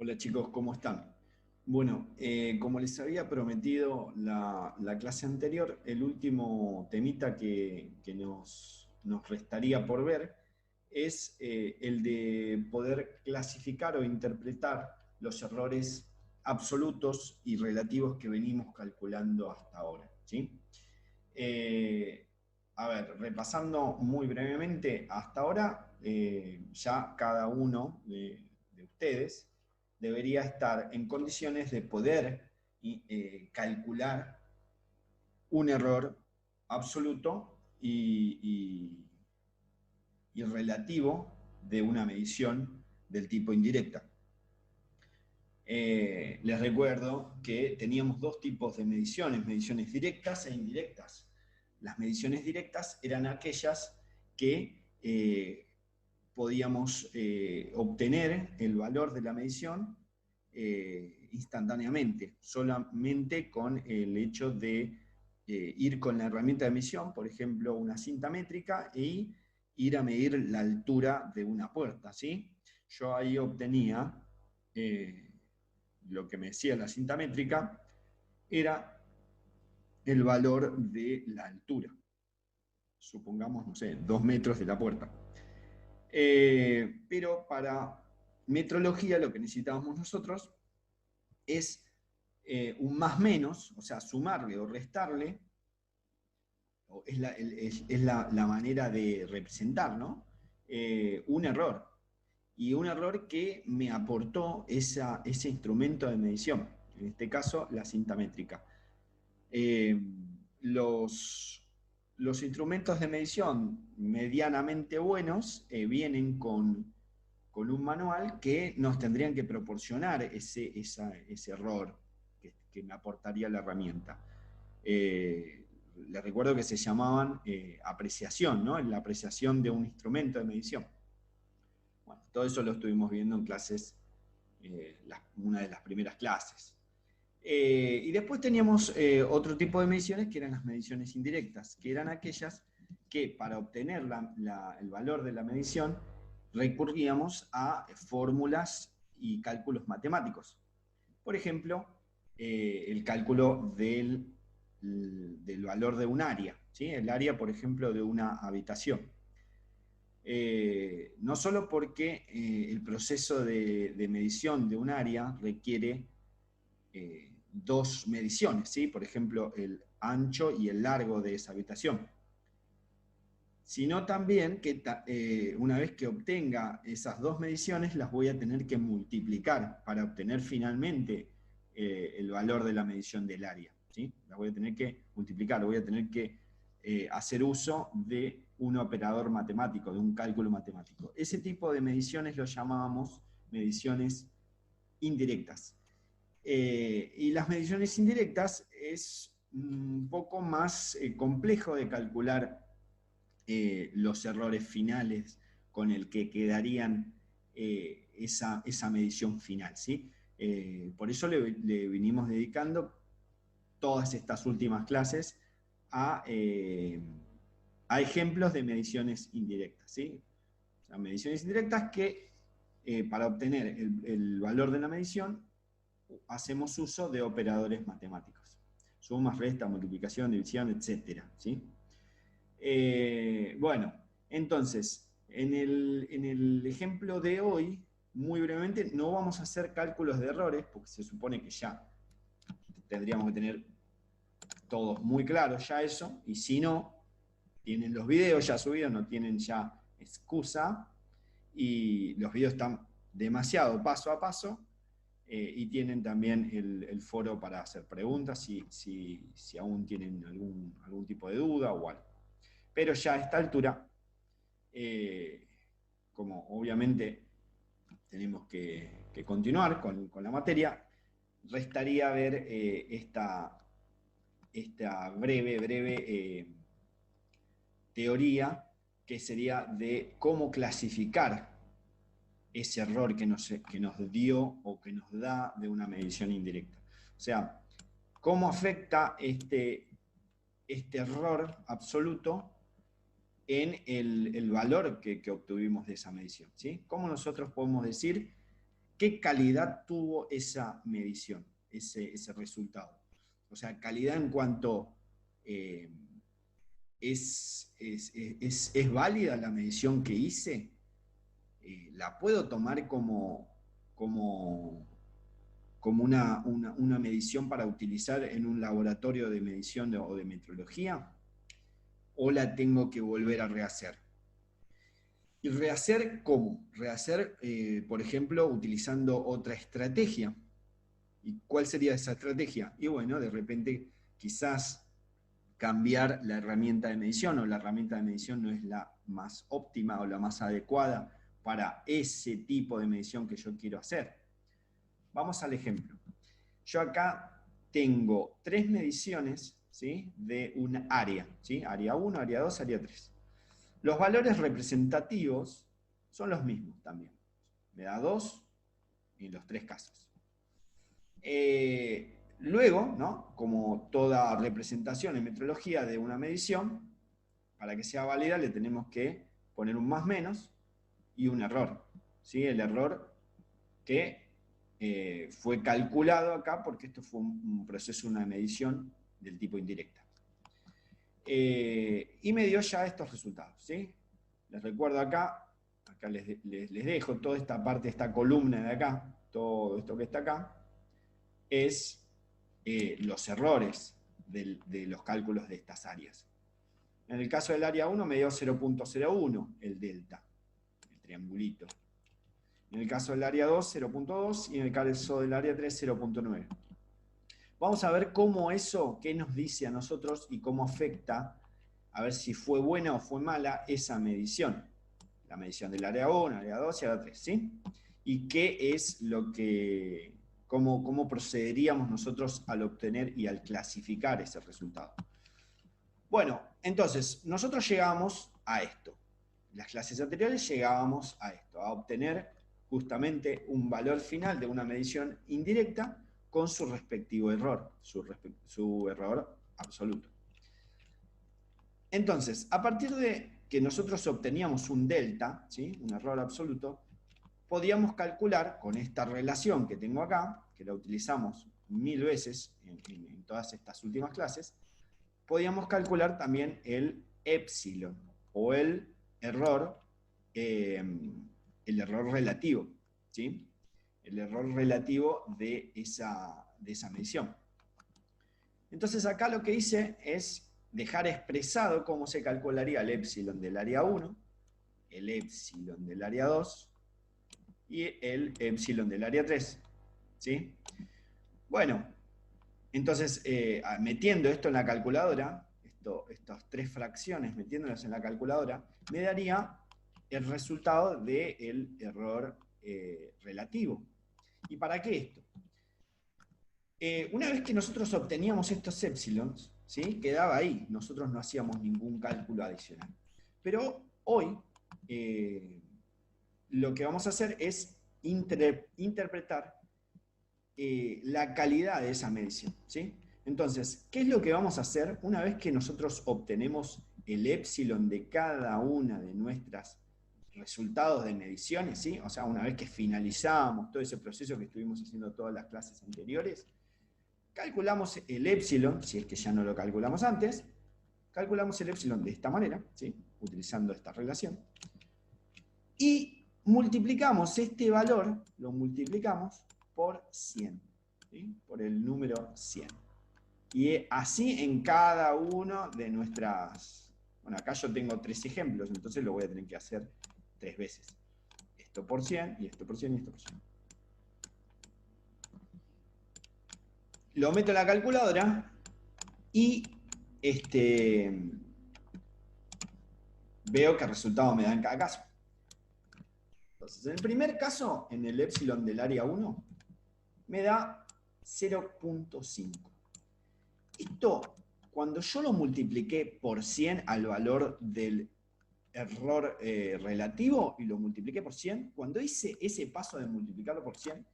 Hola chicos, ¿cómo están? Bueno, como les había prometido la clase anterior, el último temita que nos restaría por ver es el de poder clasificar o interpretar los errores absolutos y relativos que venimos calculando hasta ahora, ¿sí? Eh, a ver, repasando muy brevemente, hasta ahora ya cada uno de ustedes debería estar en condiciones de poder calcular un error absoluto y relativo de una medición del tipo indirecta. Les recuerdo que teníamos dos tipos de mediciones directas e indirectas. Las mediciones directas eran aquellas que podíamos obtener el valor de la medición instantáneamente, solamente con el hecho de ir con la herramienta de medición, por ejemplo, una cinta métrica, y ir a medir la altura de una puerta, ¿sí? Yo ahí obtenía lo que me decía la cinta métrica, era el valor de la altura. Supongamos, no sé, 2 metros de la puerta. Pero para metrología lo que necesitábamos nosotros es un más menos, o sea, sumarle o restarle, es la manera de representar, ¿no? Un error. Y un error que me aportó ese instrumento de medición, en este caso la cinta métrica. Eh, los instrumentos de medición medianamente buenos vienen con un manual que nos tendrían que proporcionar ese error que me aportaría la herramienta. Les recuerdo que se llamaban apreciación, ¿no? La apreciación de un instrumento de medición. Bueno, todo eso lo estuvimos viendo en clases, una de las primeras clases. Y después teníamos otro tipo de mediciones que eran las mediciones indirectas, que eran aquellas que para obtener el valor de la medición recurríamos a fórmulas y cálculos matemáticos. Por ejemplo, el cálculo del valor de un área, ¿sí? El área, por ejemplo, de una habitación. No solo porque el proceso de medición de un área requiere dos mediciones, ¿sí? Por ejemplo, el ancho y el largo de esa habitación, sino también que una vez que obtenga esas dos mediciones las voy a tener que multiplicar para obtener finalmente el valor de la medición del área, ¿sí? Las voy a tener que multiplicar, voy a tener que hacer uso de un operador matemático, de un cálculo matemático. Ese tipo de mediciones lo llamábamos mediciones indirectas. Y las mediciones indirectas es un poco más complejo de calcular los errores finales con el que quedarían esa medición final, ¿sí? Por eso le vinimos dedicando todas estas últimas clases a ejemplos de mediciones indirectas, ¿sí? O sea, mediciones indirectas que para obtener el valor de la medición hacemos uso de operadores matemáticos. Suma, resta, multiplicación, división, etc. ¿Sí? Bueno, entonces, en el ejemplo de hoy, muy brevemente, no vamos a hacer cálculos de errores, porque se supone que ya tendríamos que tener todos muy claros ya eso, y si no, tienen los videos ya subidos, no tienen ya excusa, y los videos están demasiado paso a paso, y tienen también el foro para hacer preguntas si aún tienen algún tipo de duda o algo. Pero ya a esta altura, como obviamente tenemos que continuar con la materia, restaría ver esta breve teoría que sería de cómo clasificar ese error que nos dio o que nos da de una medición indirecta. O sea, cómo afecta este error absoluto en el valor que obtuvimos de esa medición, ¿sí? ¿Cómo nosotros podemos decir qué calidad tuvo esa medición, ese resultado. O sea, calidad en cuanto ¿es válida la medición que hice? ¿La puedo tomar como una medición para utilizar en un laboratorio de medición o de metrología? ¿O la tengo que volver a rehacer? ¿Y rehacer cómo? Rehacer, por ejemplo, utilizando otra estrategia. ¿Y cuál sería esa estrategia? Y bueno, de repente quizás cambiar la herramienta de medición, o la herramienta de medición no es la más óptima o la más adecuada para ese tipo de medición que yo quiero hacer. Vamos al ejemplo. Yo acá tengo 3 mediciones, ¿sí?, de un área, ¿sí? Área 1, área 2, área 3. Los valores representativos son los mismos también. Me da 2 en los 3 casos. Luego, ¿no?, como toda representación en metrología de una medición, para que sea válida le tenemos que poner un más menos y un error, ¿sí? El error que fue calculado acá porque esto fue un proceso, una medición del tipo indirecta. Y me dio ya estos resultados, ¿sí? Les recuerdo acá les dejo toda esta parte, esta columna de acá, todo esto que está acá, es los errores de los cálculos de estas áreas. En el caso del área 1 me dio 0.01 el delta, el triangulito. En el caso del área 2, 0.2, y en el caso del área 3, 0.9. Vamos a ver cómo eso, qué nos dice a nosotros y cómo afecta, a ver si fue buena o fue mala esa medición. La medición del área 1, área 2 y área 3, ¿sí? Y qué es lo que, cómo procederíamos nosotros al obtener y al clasificar ese resultado. Bueno, entonces, nosotros llegamos a esto. En las clases anteriores llegábamos a esto, a obtener justamente un valor final de una medición indirecta con su respectivo error, su error absoluto. Entonces, a partir de que nosotros obteníamos un delta, ¿sí?, un error absoluto, podíamos calcular con esta relación que tengo acá, que la utilizamos 1000 veces en todas estas últimas clases, podíamos calcular también el épsilon, o el error relativo, ¿sí? El error relativo de esa medición. Entonces acá lo que hice es dejar expresado cómo se calcularía el épsilon del área 1, el épsilon del área 2 y el épsilon del área 3, ¿sí? Bueno, entonces metiendo esto en la calculadora, estas 3 fracciones metiéndolas en la calculadora, me daría el resultado del error relativo. ¿Y para qué esto? Una vez que nosotros obteníamos estos épsilons, ¿sí?, quedaba ahí, nosotros no hacíamos ningún cálculo adicional. Pero hoy lo que vamos a hacer es interpretar la calidad de esa medición, ¿sí? Entonces, ¿qué es lo que vamos a hacer una vez que nosotros obtenemos el épsilon de cada una de nuestras resultados de mediciones, ¿sí? O sea, una vez que finalizamos todo ese proceso que estuvimos haciendo todas las clases anteriores, calculamos el épsilon, si es que ya no lo calculamos antes, calculamos el épsilon de esta manera, ¿sí?, utilizando esta relación, y multiplicamos este valor, lo multiplicamos por 100, ¿sí?, por el número 100. Y así en cada uno de nuestras... Bueno, acá yo tengo 3 ejemplos, entonces lo voy a tener que hacer 3 veces. Esto por 100, y esto por 100, y esto por 100. Lo meto en la calculadora y veo qué resultado me da en cada caso. Entonces, en el primer caso, en el épsilon del área 1, me da 0.5. Esto, cuando yo lo multipliqué por 100 al valor del error relativo y lo multipliqué por 100, cuando hice ese paso de multiplicarlo por 100,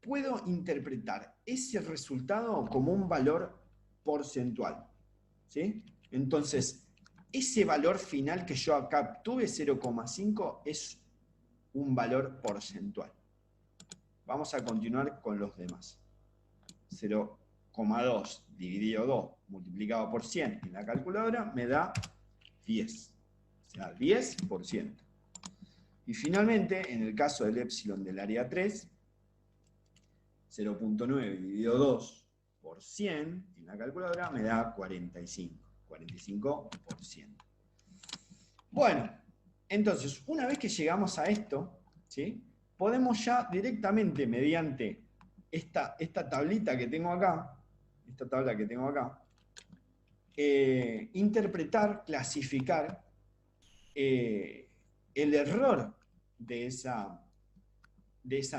puedo interpretar ese resultado como un valor porcentual, ¿sí? Entonces, ese valor final que yo acá obtuve, 0,5, es un valor porcentual, Vamos a continuar con los demás. 0,2 dividido 2 multiplicado por 100 en la calculadora me da 10. O sea, 10%. Y finalmente, en el caso del épsilon del área 3, 0,9 dividido 2 por 100 en la calculadora me da 45%. Bueno, entonces, una vez que llegamos a esto, ¿sí?, podemos ya directamente, mediante esta tablita que tengo acá, interpretar, clasificar el error de esa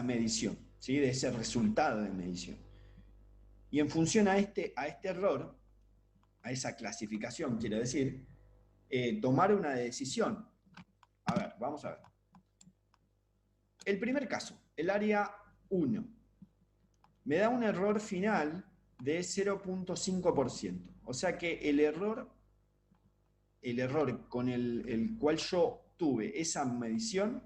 medición, ¿sí?, de ese resultado de medición. Y en función a este error, a esa clasificación, quiero decir, tomar una decisión. A ver, vamos a ver. El primer caso, el área 1, me da un error final de 0,5%. O sea que el error con el cual yo tuve esa medición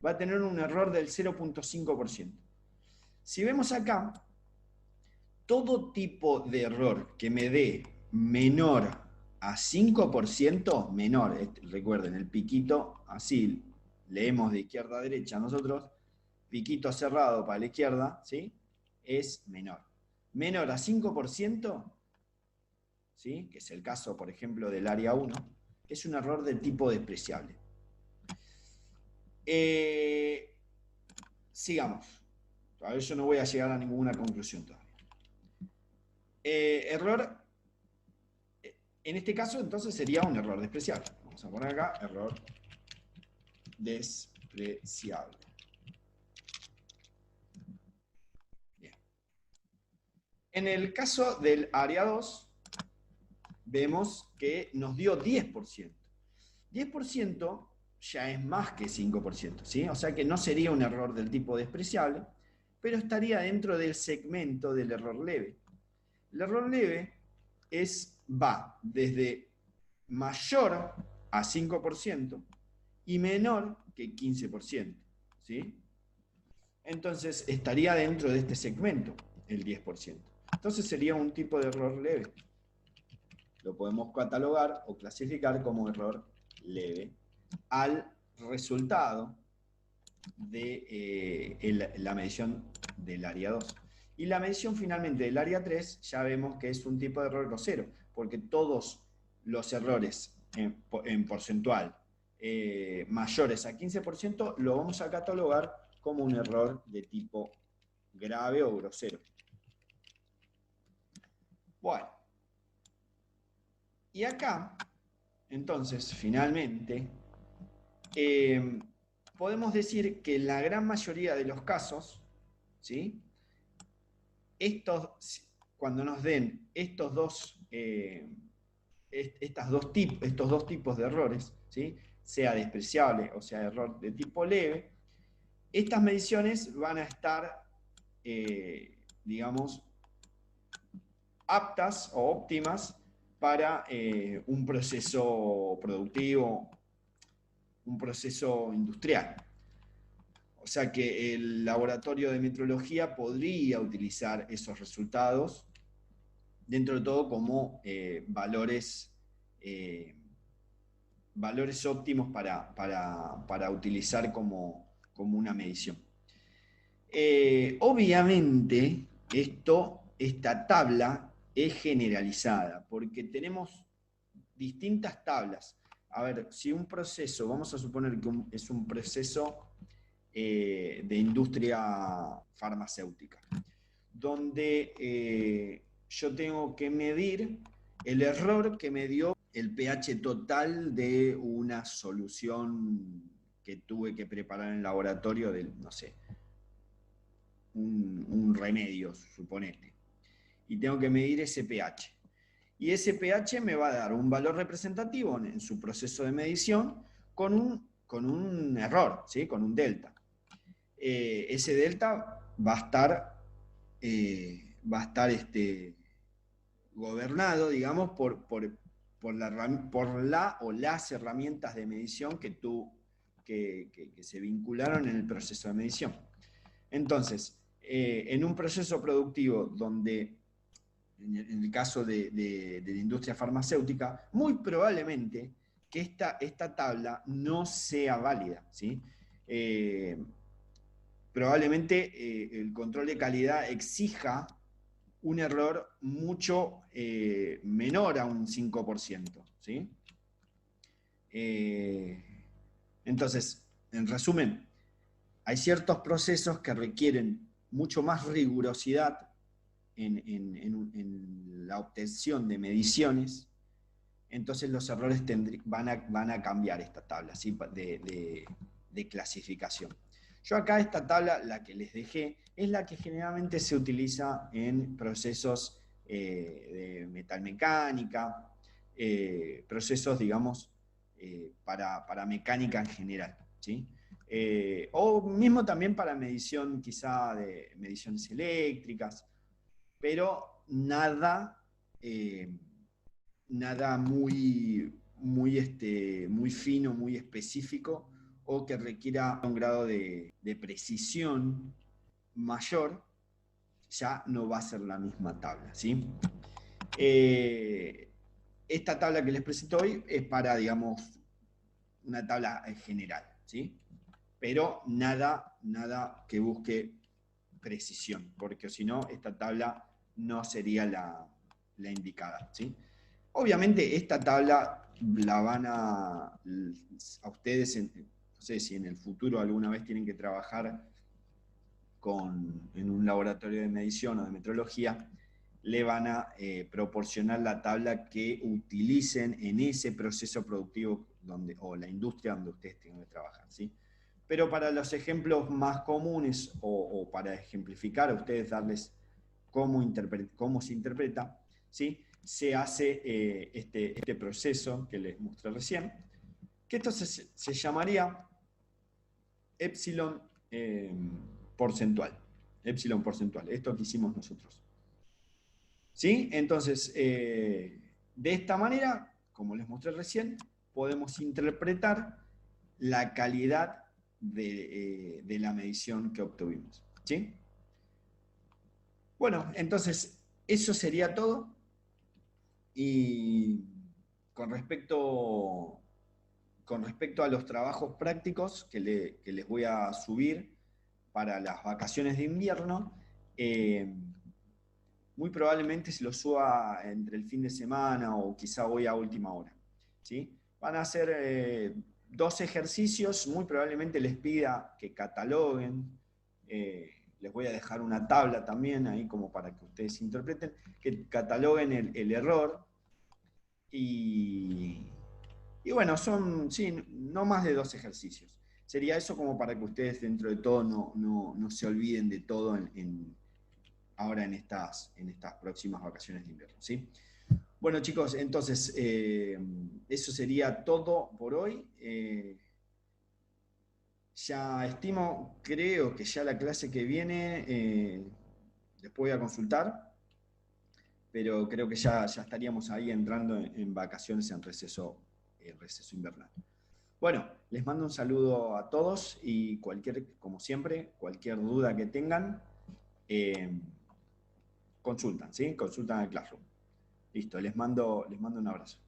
va a tener un error del 0,5%. Si vemos acá, todo tipo de error que me dé menor a 5%, menor, recuerden, el piquito, así leemos de izquierda a derecha nosotros, piquito cerrado para la izquierda, ¿sí?, es menor. Menor a 5%, ¿sí?, que es el caso, por ejemplo, del área 1, es un error de tipo despreciable. Sigamos. Todavía yo no voy a llegar a ninguna conclusión todavía. Error, en este caso entonces sería un error despreciable. Vamos a poner acá, error despreciable. Bien. En el caso del área 2, vemos que nos dio 10%. 10% ya es más que 5%, ¿sí? O sea que no sería un error del tipo despreciable, pero estaría dentro del segmento del error leve. El error leve va desde mayor a 5% y menor que 15%, ¿sí? Entonces estaría dentro de este segmento el 10%. Entonces sería un tipo de error leve. Lo podemos catalogar o clasificar como error leve al resultado de la medición del área 2. Y la medición finalmente del área 3 ya vemos que es un tipo de error grosero, porque todos los errores en porcentual mayores a 15% lo vamos a catalogar como un error de tipo grave o grosero. Bueno, y acá, entonces, finalmente, podemos decir que en la gran mayoría de los casos, ¿sí?, cuando nos den estos dos tipos de errores, ¿sí?, sea despreciable o sea error de tipo leve, estas mediciones van a estar, digamos, aptas o óptimas para un proceso productivo, un proceso industrial. O sea que el laboratorio de metrología podría utilizar esos resultados, dentro de todo, como valores óptimos para utilizar como una medición. Obviamente, esta tabla es generalizada, porque tenemos distintas tablas. A ver, si un proceso, vamos a suponer que es un proceso de industria farmacéutica, donde yo tengo que medir el error que me dio el pH total de una solución que tuve que preparar en el laboratorio de, no sé, un remedio, suponete. Y tengo que medir ese pH. Y ese pH me va a dar un valor representativo en su proceso de medición con un error, ¿sí?, con un delta. Ese delta va a estar gobernado, digamos, por las herramientas de medición que se vincularon en el proceso de medición. Entonces, en un proceso productivo donde, en el caso de la industria farmacéutica, muy probablemente que esta tabla no sea válida, ¿sí? Probablemente el control de calidad exija un error mucho menor a un 5%, ¿sí? Entonces, en resumen, hay ciertos procesos que requieren mucho más rigurosidad en la obtención de mediciones, entonces los errores van a cambiar esta tabla, ¿sí? de clasificación. Yo acá esta tabla, la que les dejé, es la que generalmente se utiliza en procesos de metalmecánica, procesos, digamos, para mecánica en general, ¿sí? O mismo también para medición quizá de mediciones eléctricas, pero nada, nada muy fino, muy específico, o que requiera un grado de precisión mayor, ya no va a ser la misma tabla, ¿sí? Esta tabla que les presento hoy es para, digamos, una tabla general, ¿sí? Pero nada que busque precisión, porque si no, esta tabla no sería la indicada, ¿sí? Obviamente esta tabla la van a ustedes, no sé si en el futuro alguna vez tienen que trabajar en un laboratorio de medición o de metrología, le van a proporcionar la tabla que utilicen en ese proceso productivo o la industria donde ustedes tengan que trabajar, ¿sí? Pero para los ejemplos más comunes o para ejemplificar a ustedes, darles cómo se interpreta, ¿sí? Se hace este proceso que les mostré recién, que esto se llamaría epsilon porcentual. Epsilon porcentual, esto que hicimos nosotros. ¿Sí? Entonces, de esta manera, como les mostré recién, podemos interpretar la calidad de la medición que obtuvimos. ¿Sí? Bueno, entonces, eso sería todo. Y con respecto, con respecto a los trabajos prácticos que les voy a subir para las vacaciones de invierno, muy probablemente se lo suba entre el fin de semana o quizá hoy a última hora, ¿sí? Van a ser 2 ejercicios, muy probablemente les pida que cataloguen, les voy a dejar una tabla también ahí como para que ustedes interpreten, que cataloguen el error y bueno, son, sí, no más de 2 ejercicios. Sería eso como para que ustedes dentro de todo no se olviden de todo ahora en estas próximas vacaciones de invierno, ¿sí? Bueno, chicos, entonces eso sería todo por hoy. Ya estimo, creo que ya la clase que viene, después voy a consultar, pero creo que ya estaríamos ahí entrando en vacaciones en receso invernal. Bueno, les mando un saludo a todos y como siempre, cualquier duda que tengan, consultan, ¿sí? Consultan al Classroom. Listo, les mando un abrazo.